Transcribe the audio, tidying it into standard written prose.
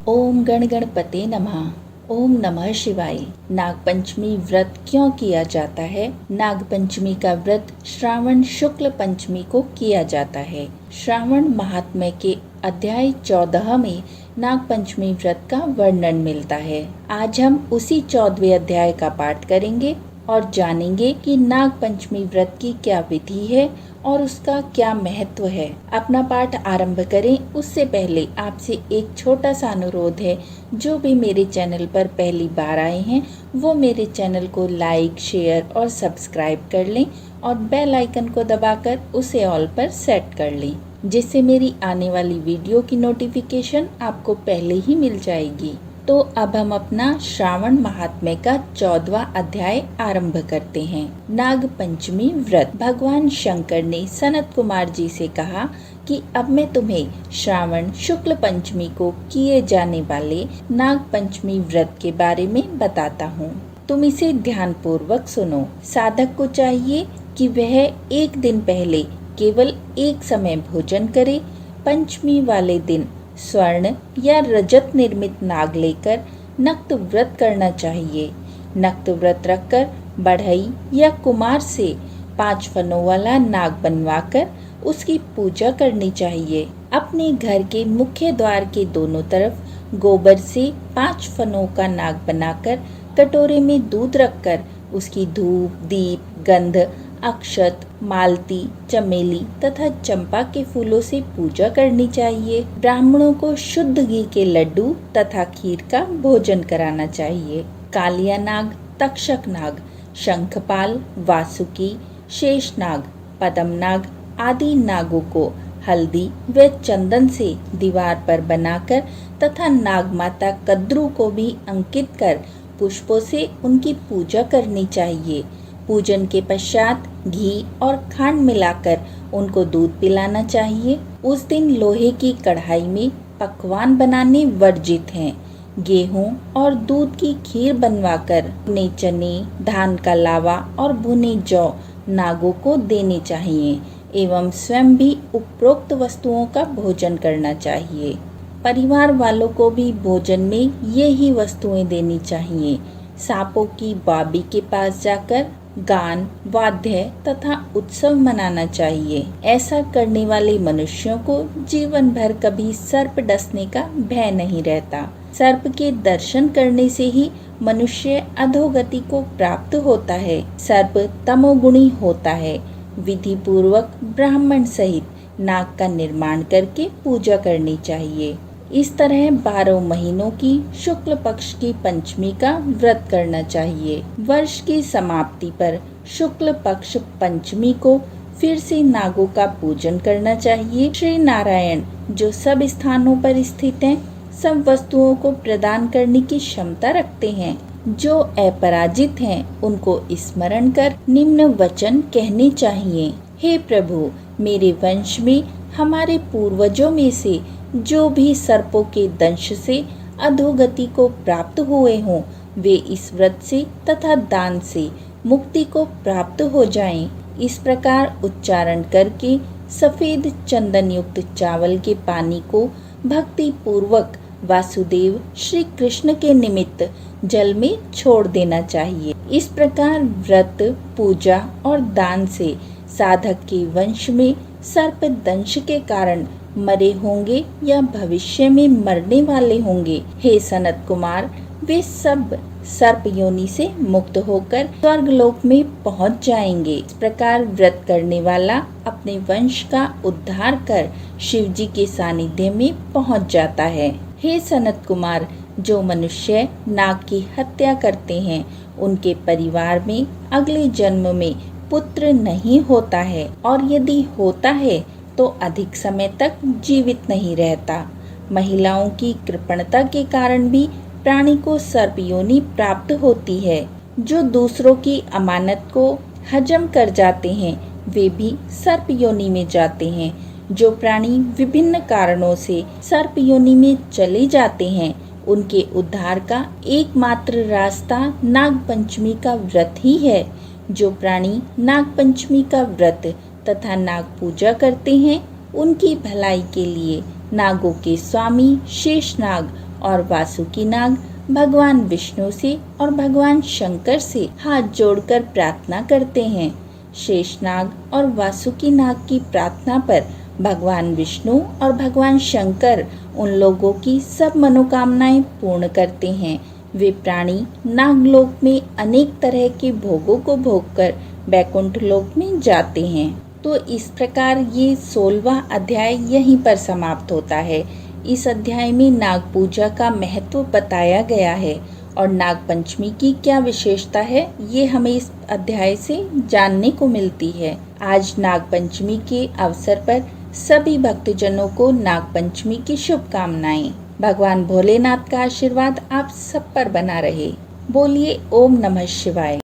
ओम गण गणपते नमः। ओम नमः शिवाय। नागपंचमी व्रत क्यों किया जाता है? नागपंचमी का व्रत श्रावण शुक्ल पंचमी को किया जाता है। श्रावण महात्म्य के अध्याय 14 में नागपंचमी व्रत का वर्णन मिलता है। आज हम उसी 14वें अध्याय का पाठ करेंगे और जानेंगे कि नागपंचमी व्रत की क्या विधि है और उसका क्या महत्व है। अपना पाठ आरंभ करें उससे पहले आपसे एक छोटा सा अनुरोध है, जो भी मेरे चैनल पर पहली बार आए हैं वो मेरे चैनल को लाइक, शेयर और सब्सक्राइब कर लें और बेल आइकन को दबाकर उसे ऑल पर सेट कर लें, जिससे मेरी आने वाली वीडियो की नोटिफिकेशन आपको पहले ही मिल जाएगी। तो अब हम अपना श्रावण महात्म्य का 14वां अध्याय आरंभ करते हैं। नाग पंचमी व्रत। भगवान शंकर ने सनत कुमार जी से कहा कि अब मैं तुम्हें श्रावण शुक्ल पंचमी को किए जाने वाले नाग पंचमी व्रत के बारे में बताता हूँ। तुम इसे ध्यान पूर्वक सुनो। साधक को चाहिए कि वह एक दिन पहले केवल एक समय भोजन करे। पंचमी वाले दिन स्वर्ण या रजत निर्मित नाग लेकर नक्त व्रत करना चाहिए। नक्त व्रत रखकर बढ़ई या कुमार से 5 फनों वाला नाग बनवाकर उसकी पूजा करनी चाहिए। अपने घर के मुख्य द्वार के दोनों तरफ गोबर से 5 फनों का नाग बनाकर कटोरे में दूध रखकर उसकी धूप, दीप, गंध, अक्षत, मालती, चमेली तथा चंपा के फूलों से पूजा करनी चाहिए। ब्राह्मणों को शुद्ध घी के लड्डू तथा खीर का भोजन कराना चाहिए। कालिया नाग, तक्षक नाग, शंखपाल, वासुकी, शेषनाग, पद्मनाग आदि नागों को हल्दी व चंदन से दीवार पर बनाकर तथा नाग माता कद्रू को भी अंकित कर पुष्पों से उनकी पूजा करनी चाहिए। पूजन के पश्चात घी और खांड मिलाकर उनको दूध पिलाना चाहिए। उस दिन लोहे की कढ़ाई में पकवान बनाने वर्जित हैं। गेहूं और दूध की खीर बनवाकर भुने चने, धान का लावा और भुने जौ नागों को देने चाहिए एवं स्वयं भी उपरोक्त वस्तुओं का भोजन करना चाहिए। परिवार वालों को भी भोजन में ये ही वस्तुएं देनी चाहिए। सांपों की बाबी के पास जाकर गान, वाद्य तथा उत्सव मनाना चाहिए। ऐसा करने वाले मनुष्यों को जीवन भर कभी सर्प डसने का भय नहीं रहता। सर्प के दर्शन करने से ही मनुष्य अधोगति को प्राप्त होता है। सर्प तमोगुणी होता है। विधि पूर्वक ब्राह्मण सहित नाग का निर्माण करके पूजा करनी चाहिए। इस तरह 12 महीनों की शुक्ल पक्ष की पंचमी का व्रत करना चाहिए। वर्ष की समाप्ति पर शुक्ल पक्ष पंचमी को फिर से नागों का पूजन करना चाहिए। श्री नारायण जो सब स्थानों पर स्थित हैं, सब वस्तुओं को प्रदान करने की क्षमता रखते हैं। जो अपराजित हैं उनको स्मरण कर निम्न वचन कहने चाहिए। हे प्रभु, मेरे वंश में हमारे पूर्वजों में से जो भी सर्पों के दंश से अधोगति को प्राप्त हुए हों, वे इस व्रत से तथा दान से मुक्ति को प्राप्त हो जाएं। इस प्रकार उच्चारण करके सफेद चंदन युक्त चावल के पानी को भक्ति पूर्वक वासुदेव श्री कृष्ण के निमित्त जल में छोड़ देना चाहिए। इस प्रकार व्रत, पूजा और दान से साधक के वंश में सर्प दंश के कारण मरे होंगे या भविष्य में मरने वाले होंगे। हे सनत कुमार, वे सब सर्प योनि से मुक्त होकर स्वर्गलोक में पहुंच जाएंगे। इस प्रकार व्रत करने वाला अपने वंश का उद्धार कर शिव जी के सानिध्य में पहुंच जाता है। हे सनत कुमार, जो मनुष्य नाग की हत्या करते हैं उनके परिवार में अगले जन्म में पुत्र नहीं होता है, और यदि होता है तो अधिक समय तक जीवित नहीं रहता। महिलाओं की कृपणता के कारण भी प्राणी को सर्प योनि प्राप्त होती है। जो दूसरों की अमानत को हजम कर जाते हैं वे भी सर्प योनि में जाते हैं। जो प्राणी विभिन्न कारणों से सर्प योनि में चले जाते हैं उनके उद्धार का एकमात्र रास्ता नागपंचमी का व्रत ही है। जो प्राणी नागपंचमी का व्रत तथा नाग पूजा करते हैं उनकी भलाई के लिए नागों के स्वामी शेषनाग और वासुकी नाग भगवान विष्णु से और भगवान शंकर से हाथ जोड़कर प्रार्थना करते हैं। शेषनाग और वासुकी नाग की प्रार्थना पर भगवान विष्णु और भगवान शंकर उन लोगों की सब मनोकामनाएं पूर्ण करते हैं। वे प्राणी नागलोक में अनेक तरह के भोगों को भोगकर बैकुंठ लोक में जाते हैं। तो इस प्रकार ये 16वां अध्याय यहीं पर समाप्त होता है। इस अध्याय में नाग पूजा का महत्व बताया गया है और नाग पंचमी की क्या विशेषता है ये हमें इस अध्याय से जानने को मिलती है। आज नाग पंचमी के अवसर पर सभी भक्तजनों को नाग पंचमी की शुभकामनाएं। भगवान भोलेनाथ का आशीर्वाद आप सब पर बना रहे। बोलिए ओम नमः शिवाय।